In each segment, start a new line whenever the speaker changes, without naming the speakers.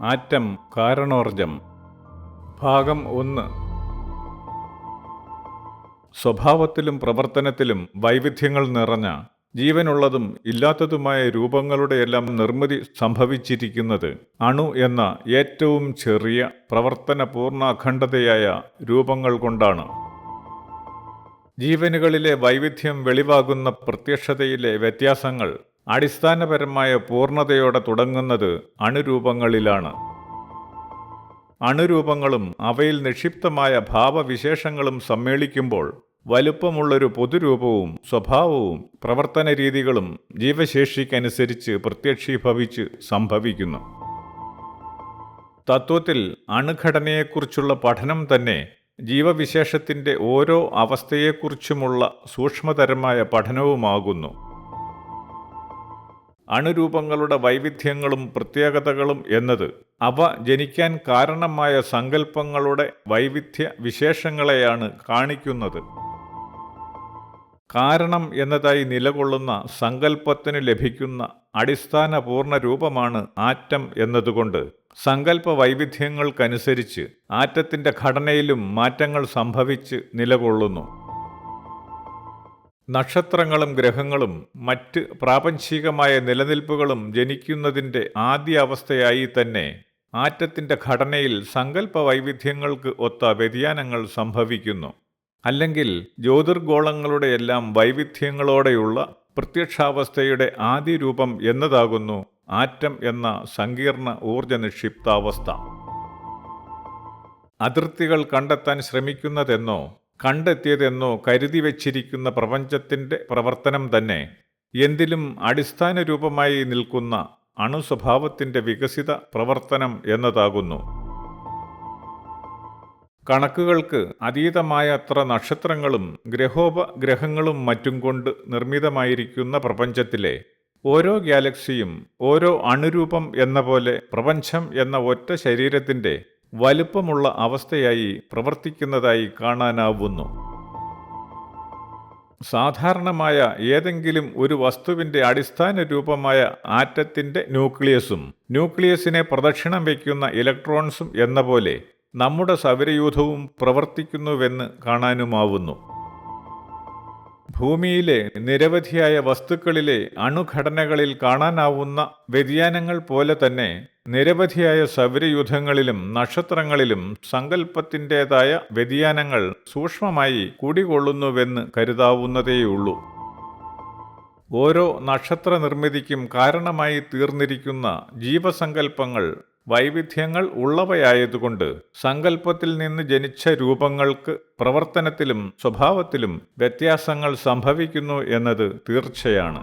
Atom കാരണോർജം ഭാഗം 1. സ്വഭാവത്തിലും പ്രവർത്തനത്തിലും വൈവിധ്യങ്ങൾ നിറഞ്ഞ ജീവനുള്ളതും ഇല്ലാത്തതുമായ രൂപങ്ങളുടെയെല്ലാം നിർമ്മിതി സംഭവിച്ചിരിക്കുന്നത് അണു എന്ന ഏറ്റവും ചെറിയ പ്രവർത്തന പൂർണ്ണ അഖണ്ഡതയായ രൂപങ്ങൾ കൊണ്ടാണ്. ജീവനുകളിലെ വൈവിധ്യം വെളിവാകുന്ന പ്രത്യക്ഷതയിലെ വ്യത്യാസങ്ങൾ അടിസ്ഥാനപരമായ പൂർണ്ണതയോടെ തുടങ്ങുന്നത് അണുരൂപങ്ങളിലാണ്. അണുരൂപങ്ങളും അവയിൽ നിക്ഷിപ്തമായ ഭാവവിശേഷങ്ങളും സമ്മേളിക്കുമ്പോൾ വലുപ്പമുള്ളൊരു പൊതുരൂപവും സ്വഭാവവും പ്രവർത്തന രീതികളും ജീവശേഷിക്കനുസരിച്ച് പ്രത്യക്ഷീഭവിച്ച് സംഭവിക്കുന്നു. തത്വത്തിൽ അണുഘടനയെക്കുറിച്ചുള്ള പഠനം തന്നെ ജീവവിശേഷത്തിൻ്റെ ഓരോ അവസ്ഥയെക്കുറിച്ചുമുള്ള സൂക്ഷ്മതരമായ പഠനവുമാകുന്നു. അണുരൂപങ്ങളുടെ വൈവിധ്യങ്ങളും പ്രത്യേകതകളും എന്നത് അവ ജനിക്കാൻ കാരണമായ സങ്കല്പങ്ങളുടെ വൈവിധ്യ വിശേഷങ്ങളെയാണ് കാണിക്കുന്നത്. കാരണം എന്നതായി നിലകൊള്ളുന്ന സങ്കല്പത്തിന് ലഭിക്കുന്ന അടിസ്ഥാന പൂർണ്ണ രൂപമാണ് ആറ്റം എന്നതുകൊണ്ട് സങ്കല്പ വൈവിധ്യങ്ങൾക്കനുസരിച്ച് ആറ്റത്തിൻ്റെ ഘടനയിലും മാറ്റങ്ങൾ സംഭവിച്ച് നിലകൊള്ളുന്നു. നക്ഷത്രങ്ങളും ഗ്രഹങ്ങളും മറ്റ് പ്രാപഞ്ചികമായ നിലനിൽപ്പുകളും ജനിക്കുന്നതിൻ്റെ ആദ്യ അവസ്ഥയായി തന്നെ ആറ്റത്തിൻ്റെ ഘടനയിൽ സങ്കല്പ വൈവിധ്യങ്ങൾക്ക് ഒത്ത വ്യതിയാനങ്ങൾ സംഭവിക്കുന്നു. അല്ലെങ്കിൽ ജ്യോതിർഗോളങ്ങളുടെയെല്ലാം വൈവിധ്യങ്ങളോടെയുള്ള പ്രത്യക്ഷാവസ്ഥയുടെ ആദ്യ രൂപം എന്നതാകുന്നു ആറ്റം എന്ന സങ്കീർണ ഊർജ നിക്ഷിപ്താവസ്ഥ. അതിർത്തികൾ കണ്ടെത്താൻ ശ്രമിക്കുന്നതെന്നോ കണ്ടെത്തിയതെന്നോ കരുതി വച്ചിരിക്കുന്ന പ്രപഞ്ചത്തിൻ്റെ പ്രവർത്തനം തന്നെ എന്തിലും അടിസ്ഥാന രൂപമായി നിൽക്കുന്ന അണുസ്വഭാവത്തിൻ്റെ വികസിത പ്രവർത്തനം എന്നതാകുന്നു. കണക്കുകൾക്ക് അതീതമായ അത്ര നക്ഷത്രങ്ങളും ഗ്രഹോപഗ്രഹങ്ങളും മറ്റും കൊണ്ട് നിർമ്മിതമായിരിക്കുന്ന പ്രപഞ്ചത്തിലെ ഓരോ ഗാലക്സിയും ഓരോ അണുരൂപം എന്ന പോലെ പ്രപഞ്ചം എന്ന ഒറ്റ ശരീരത്തിൻ്റെ വലുപ്പമുള്ള അവസ്ഥയായി പ്രവർത്തിക്കുന്നതായി കാണാനാവുന്നു. സാധാരണമായ ഏതെങ്കിലും ഒരു വസ്തുവിൻ്റെ അടിസ്ഥാന രൂപമായ ആറ്റത്തിൻ്റെ ന്യൂക്ലിയസും ന്യൂക്ലിയസിനെ പ്രദക്ഷിണം വയ്ക്കുന്ന ഇലക്ട്രോൺസും എന്ന പോലെ നമ്മുടെ സൗരയൂഥവും പ്രവർത്തിക്കുന്നുവെന്ന് കാണാനുമാവുന്നു. ഭൂമിയിലെ നിരവധിയായ വസ്തുക്കളിലെ അണുഘടനകളിൽ കാണാനാവുന്ന വ്യതിയാനങ്ങൾ പോലെ തന്നെ നിരവധിയായ സൗരയൂഥങ്ങളിലും നക്ഷത്രങ്ങളിലും സങ്കല്പത്തിൻ്റെതായ വ്യതിയാനങ്ങൾ സൂക്ഷ്മമായി കൂടികൊള്ളുന്നുവെന്ന് കരുതാവുന്നതേയുള്ളൂ. ഓരോ നക്ഷത്ര നിർമ്മിതിക്കും കാരണമായി തീർന്നിരിക്കുന്ന ജീവസങ്കല്പങ്ങൾ വൈവിധ്യങ്ങൾ ഉള്ളവയായതുകൊണ്ട് സങ്കല്പത്തിൽ നിന്ന് ജനിച്ച രൂപങ്ങൾക്ക് പ്രവർത്തനത്തിലും സ്വഭാവത്തിലും വ്യത്യാസങ്ങൾ സംഭവിക്കുന്നു എന്നത് തീർച്ചയാണ്.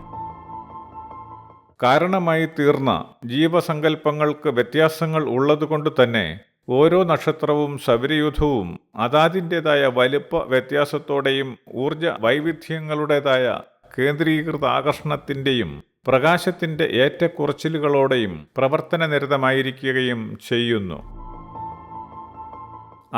കാരണമായി തീർന്ന ജീവസങ്കല്പങ്ങൾക്ക് വ്യത്യാസങ്ങൾ ഉള്ളതുകൊണ്ട് തന്നെ ഓരോ നക്ഷത്രവും സൗരയൂഥവും അതാതിൻ്റെതായ വലുപ്പ വ്യത്യാസത്തോടെയും ഊർജ വൈവിധ്യങ്ങളുടേതായ കേന്ദ്രീകൃത ആകർഷണത്തിൻ്റെയും പ്രകാശത്തിൻ്റെ ഏറ്റക്കുറച്ചിലുകളോടെയും പ്രവർത്തനനിരതമായിരിക്കുകയും ചെയ്യുന്നു.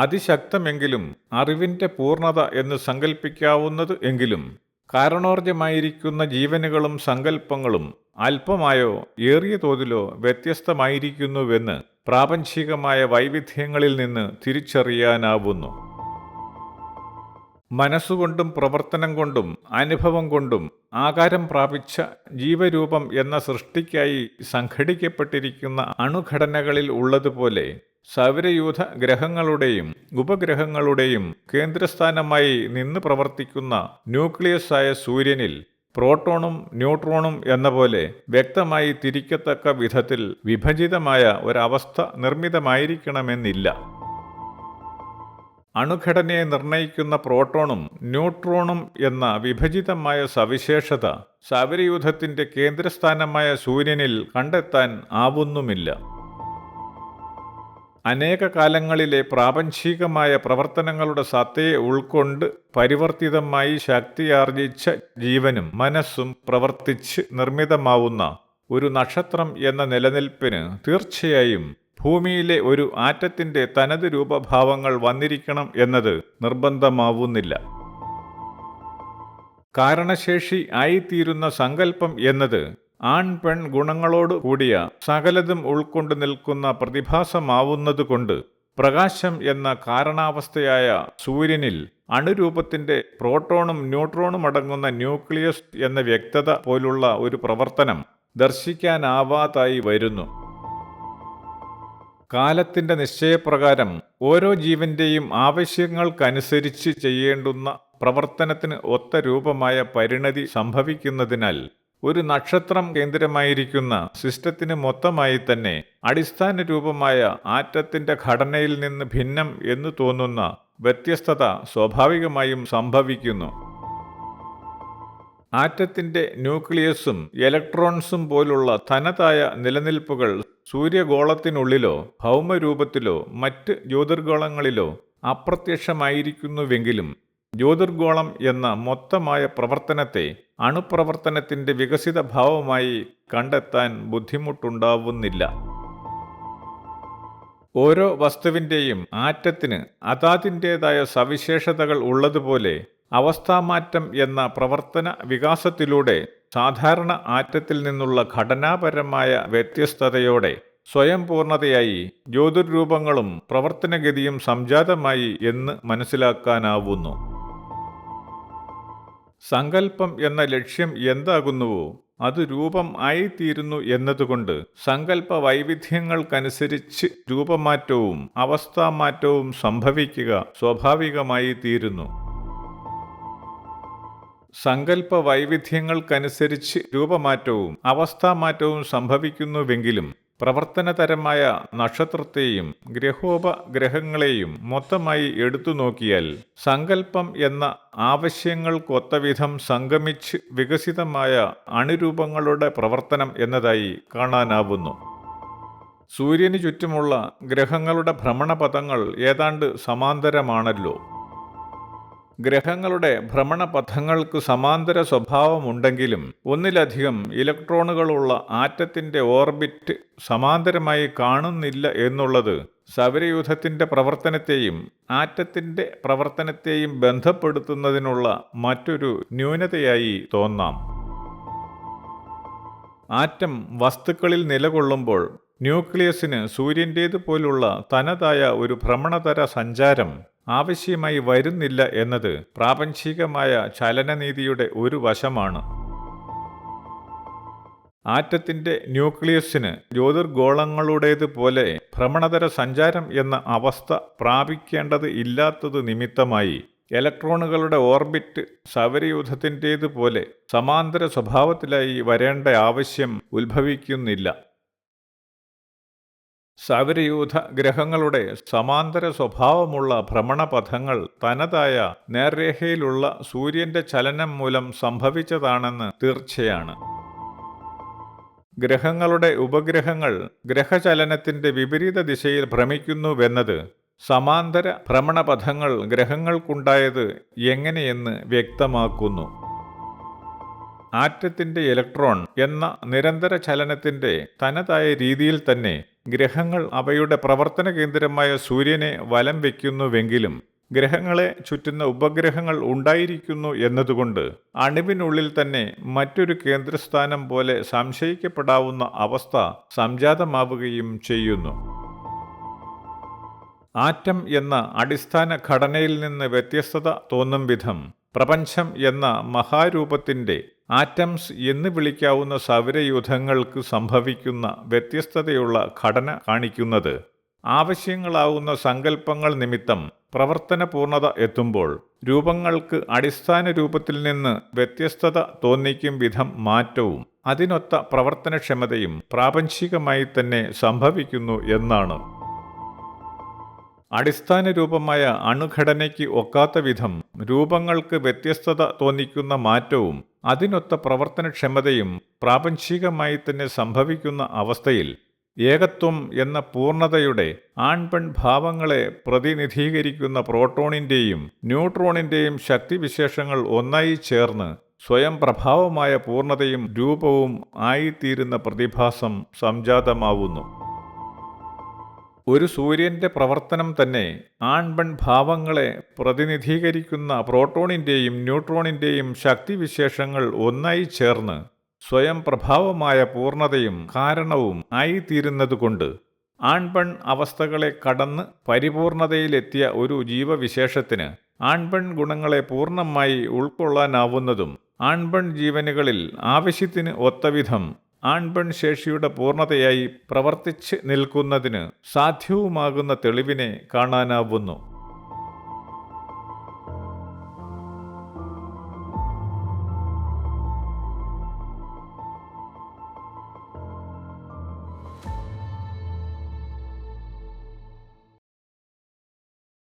അതിശക്തമെങ്കിലും അറിവിൻ്റെ പൂർണ്ണത എന്ന് സങ്കല്പിക്കാവുന്നത് എങ്കിലും കാരണോർജമായിരിക്കുന്ന ജീവനുകളും സങ്കല്പങ്ങളും അല്പമായോ ഏറിയ തോതിലോ വ്യത്യസ്തമായിരിക്കുന്നുവെന്ന് പ്രാപഞ്ചികമായ വൈവിധ്യങ്ങളിൽ നിന്ന് തിരിച്ചറിയാനാവുന്നു. മനസ്സുകൊണ്ടും പ്രവർത്തനം കൊണ്ടും അനുഭവം കൊണ്ടും ആകാരം പ്രാപിച്ച ജീവരൂപം എന്ന സൃഷ്ടിക്കായി സംഘടിക്കപ്പെട്ടിരിക്കുന്ന അണുഘടനകളിൽ ഉള്ളതുപോലെ സൗരയൂഥ ഗ്രഹങ്ങളുടെയും ഉപഗ്രഹങ്ങളുടെയും കേന്ദ്രസ്ഥാനമായി നിന്ന് പ്രവർത്തിക്കുന്ന ന്യൂക്ലിയസായ സൂര്യനിൽ പ്രോട്ടോണും ന്യൂട്രോണും എന്ന പോലെ വ്യക്തമായി തിരിക്കത്തക്ക വിധത്തിൽ വിഭജിതമായ ഒരവസ്ഥ നിർമ്മിതമായിരിക്കണമെന്നില്ല. അണുഘടനയെ നിർണയിക്കുന്ന പ്രോട്ടോണും ന്യൂട്രോണും എന്ന വിഭജിതമായ സവിശേഷത സൗരയൂഥത്തിൻ്റെ കേന്ദ്രസ്ഥാനമായ സൂര്യനിൽ കണ്ടെത്താൻ ആവുന്നുമില്ല. അനേക കാലങ്ങളിലെ പ്രാപഞ്ചികമായ പ്രവർത്തനങ്ങളുടെ സത്തയെ ഉൾക്കൊണ്ട് പരിവർത്തിതമായി ശക്തിയാർജിച്ച ജീവനും മനസ്സും പ്രവർത്തിച്ച് നിർമ്മിതമാവുന്ന ഒരു നക്ഷത്രം എന്ന നിലനിൽപ്പിന് തീർച്ചയായും ഭൂമിയിലെ ഒരു ആറ്റത്തിൻ്റെ തനത് രൂപഭാവങ്ങൾ വന്നിരിക്കണം എന്നത് നിർബന്ധമാവുന്നില്ല. കാരണശേഷി ആയിത്തീരുന്ന സങ്കല്പം എന്നത് ആൺ പെൺ ഗുണങ്ങളോട് കൂടിയ സകലതും ഉൾക്കൊണ്ടു നിൽക്കുന്ന പ്രതിഭാസമാവുന്നതുകൊണ്ട് പ്രകാശം എന്ന കാരണാവസ്ഥയായ സൂര്യനിൽ അണുരൂപത്തിന്റെ പ്രോട്ടോണും ന്യൂട്രോണും അടങ്ങുന്ന ന്യൂക്ലിയസ് എന്ന വ്യക്തത പോലുള്ള ഒരു പ്രവർത്തനം ദർശിക്കാനാവാതായി വരുന്നു. കാലത്തിന്റെ നിശ്ചയപ്രകാരം ഓരോ ജീവന്റെയും ആവശ്യങ്ങൾക്കനുസരിച്ച് ചെയ്യേണ്ടുന്ന പ്രവർത്തനത്തിന് ഒത്ത രൂപമായ പരിണതി സംഭവിക്കുന്നതിനാൽ ഒരു നക്ഷത്രം കേന്ദ്രമായിരിക്കുന്ന സിസ്റ്റത്തിന് മൊത്തമായി തന്നെ അടിസ്ഥാന രൂപമായ ആറ്റത്തിന്റെ ഘടനയിൽ നിന്ന് ഭിന്നം എന്നു തോന്നുന്ന വ്യത്യസ്തത സ്വാഭാവികമായും സംഭവിക്കുന്നു. ആറ്റത്തിന്റെ ന്യൂക്ലിയസും ഇലക്ട്രോൺസും പോലുള്ള തനതായ നിലനിൽപ്പുകൾ സൂര്യഗോളത്തിനുള്ളിലോ ഭൗമരൂപത്തിലോ മറ്റ് ജ്യോതിർഗോളങ്ങളിലോ അപ്രത്യക്ഷമായിരിക്കുന്നുവെങ്കിലും ജ്യോതിർഗോളം എന്ന മൊത്തമായ പ്രവർത്തനത്തെ അണുപ്രവർത്തനത്തിന്റെ വികസിത ഭാവമായി കണ്ടെത്താൻ ബുദ്ധിമുട്ടുണ്ടാവുന്നില്ല. ഓരോ വസ്തുവിൻ്റെയും ആറ്റത്തിന് അതാതിൻ്റേതായ സവിശേഷതകൾ ഉള്ളതുപോലെ അവസ്ഥാമാറ്റം എന്ന പ്രവർത്തന വികാസത്തിലൂടെ സാധാരണ ആറ്റത്തിൽ നിന്നുള്ള ഘടനാപരമായ വ്യത്യസ്തതയോടെ സ്വയം പൂർണ്ണതയായി ജ്യോതിർരൂപങ്ങളും പ്രവർത്തനഗതിയും സംജാതമായി എന്ന് മനസ്സിലാക്കാനാവുന്നു. സങ്കല്പം എന്ന ലക്ഷ്യം എന്താകുന്നുവോ അത് രൂപം ആയിത്തീരുന്നു എന്നതുകൊണ്ട് സങ്കല്പ വൈവിധ്യങ്ങൾക്കനുസരിച്ച് രൂപമാറ്റവും അവസ്ഥാമാറ്റവും സംഭവിക്കുക സ്വാഭാവികമായി തീരുന്നു. സങ്കല്പ വൈവിധ്യങ്ങൾക്കനുസരിച്ച് രൂപമാറ്റവും അവസ്ഥാമാറ്റവും സംഭവിക്കുന്നുവെങ്കിലും പ്രവർത്തനതരമായ നക്ഷത്രത്തെയും ഗ്രഹോപഗ്രഹങ്ങളെയും മൊത്തമായി എടുത്തു നോക്കിയാൽ സങ്കല്പം എന്ന ആവശ്യങ്ങൾക്കൊത്തവിധം സംഗമിച്ച് വികസിതമായ അണുരൂപങ്ങളുടെ പ്രവർത്തനം എന്നതായി കാണാനാവുന്നു. സൂര്യന് ചുറ്റുമുള്ള ഗ്രഹങ്ങളുടെ ഭ്രമണപഥങ്ങൾ ഏതാണ്ട് സമാന്തരമാണല്ലോ. ഗ്രഹങ്ങളുടെ ഭ്രമണപഥങ്ങൾക്ക് സമാന്തര സ്വഭാവമുണ്ടെങ്കിലും ഒന്നിലധികം ഇലക്ട്രോണുകളുള്ള ആറ്റത്തിന്റെ ഓർബിറ്റ് സമാന്തരമായി കാണുന്നില്ല എന്നുള്ളത് സൗരയൂഥത്തിന്റെ പ്രവർത്തനത്തെയും ആറ്റത്തിന്റെ പ്രവർത്തനത്തെയും ബന്ധപ്പെടുത്തുന്നതിനുള്ള മറ്റൊരു ന്യൂനതയായി തോന്നാം. ആറ്റം വസ്തുക്കളിൽ നിലകൊള്ളുമ്പോൾ ന്യൂക്ലിയസിന് സൂര്യൻ്റേതുപോലുള്ള തനതായ ഒരു ഭ്രമണതര സഞ്ചാരം ആവശ്യമായി വരുന്നില്ല എന്നത് പ്രാപഞ്ചികമായ ചലനനീതിയുടെ ഒരു വശമാണ്. ആറ്റത്തിന്റെ ന്യൂക്ലിയസിന് ജ്യോതിർഗോളങ്ങളുടേതുപോലെ ഭ്രമണതര സഞ്ചാരം എന്ന അവസ്ഥ പ്രാപിക്കേണ്ടത് ഇല്ലാത്തത് നിമിത്തമായി ഇലക്ട്രോണുകളുടെ ഓർബിറ്റ് സൗരയൂഥത്തിൻ്റേതുപോലെ സമാന്തര സ്വഭാവത്തിലായി വരേണ്ട ആവശ്യം ഉത്ഭവിക്കുന്നില്ല. സൗരയൂഥ ഗ്രഹങ്ങളുടെ സമാന്തര സ്വഭാവമുള്ള ഭ്രമണപഥങ്ങൾ തനതായ നേർരേഖയിലുള്ള സൂര്യന്റെ ചലനം മൂലം സംഭവിച്ചതാണെന്ന് തീർച്ചയാണ്. ഗ്രഹങ്ങളുടെ ഉപഗ്രഹങ്ങൾ ഗ്രഹചലനത്തിന്റെ വിപരീത ദിശയിൽ ഭ്രമിക്കുന്നുവെന്നത് സമാന്തര ഭ്രമണപഥങ്ങൾ ഗ്രഹങ്ങൾക്കുണ്ടായത് എങ്ങനെയെന്ന് വ്യക്തമാക്കുന്നു. ആറ്റത്തിന്റെ ഇലക്ട്രോൺ എന്ന നിരന്തര ചലനത്തിന്റെ തനതായ രീതിയിൽ തന്നെ ഗ്രഹങ്ങൾ അവയുടെ പ്രവർത്തന കേന്ദ്രമായ സൂര്യനെ വലം വയ്ക്കുന്നുവെങ്കിലും ഗ്രഹങ്ങളെ ചുറ്റുന്ന ഉപഗ്രഹങ്ങൾ ഉണ്ടായിരിക്കുന്നു എന്നതുകൊണ്ട് അണുവിനുള്ളിൽ തന്നെ മറ്റൊരു കേന്ദ്രസ്ഥാനം പോലെ സംശയിക്കപ്പെടാവുന്ന അവസ്ഥ സംജാതമാവുകയും ചെയ്യുന്നു. ആറ്റം എന്ന അടിസ്ഥാന ഘടനയിൽ നിന്ന് വ്യത്യസ്തത തോന്നും വിധം പ്രപഞ്ചം എന്ന മഹാരൂപത്തിന്റെ ആറ്റംസ് എന്ന് വിളിക്കാവുന്ന സൗരയൂഥങ്ങൾക്ക് സംഭവിക്കുന്ന വ്യത്യസ്തതയുള്ള ഘടന കാണിക്കുന്നത് ആവശ്യങ്ങളാവുന്ന സങ്കല്പങ്ങൾ നിമിത്തം പ്രവർത്തന പൂർണ്ണത എത്തുമ്പോൾ രൂപങ്ങൾക്ക് അടിസ്ഥാന രൂപത്തിൽ നിന്ന് വ്യത്യസ്തത തോന്നിക്കും വിധം മാറ്റവും അതിനൊത്ത പ്രവർത്തനക്ഷമതയും പ്രാപഞ്ചികമായി തന്നെ സംഭവിക്കുന്നു എന്നാണ്. അടിസ്ഥാന രൂപമായ അണുഘടനയ്ക്ക് ഒക്കാത്ത വിധം രൂപങ്ങൾക്ക് വ്യത്യസ്തത തോന്നിക്കുന്ന മാറ്റവും അതിനൊത്ത പ്രവർത്തനക്ഷമതയും പ്രാപഞ്ചികമായി തന്നെ സംഭവിക്കുന്ന അവസ്ഥയിൽ ഏകത്വം എന്ന പൂർണ്ണതയുടെ ആൺപെൺ ഭാവങ്ങളെ പ്രതിനിധീകരിക്കുന്ന പ്രോട്ടോണിൻ്റെയും ന്യൂട്രോണിൻ്റെയും ശക്തിവിശേഷങ്ങൾ ഒന്നായി ചേർന്ന് സ്വയം പ്രഭാവമായ പൂർണ്ണതയും രൂപവും ആയിത്തീരുന്ന പ്രതിഭാസം സംജാതമാവുന്നു. ഒരു സൂര്യന്റെ പ്രവർത്തനം തന്നെ ആൺപെൺ ഭാവങ്ങളെ പ്രതിനിധീകരിക്കുന്ന പ്രോട്ടോണിൻ്റെയും ന്യൂട്രോണിൻ്റെയും ശക്തിവിശേഷങ്ങൾ ഒന്നായി ചേർന്ന് സ്വയം പ്രഭാവമായ പൂർണ്ണതയും കാരണവും ആയിത്തീരുന്നതുകൊണ്ട് ആൺപെൺ അവസ്ഥകളെ കടന്ന് പരിപൂർണതയിലെത്തിയ ഒരു ജീവവിശേഷത്തിന് ആൺപെൺ ഗുണങ്ങളെ പൂർണ്ണമായി ഉൾക്കൊള്ളാനാവുന്നതും ആൺപെൺ ജീവനുകളിൽ ആവശ്യത്തിന് ഒത്തവിധം ആൺപെൺ ശേഷിയുടെ പൂർണ്ണതയായി പ്രവർത്തിച്ച് നിൽക്കുന്നതിന് സാധ്യവുമാകുന്ന തെളിവിനെ കാണാനാവുന്നു.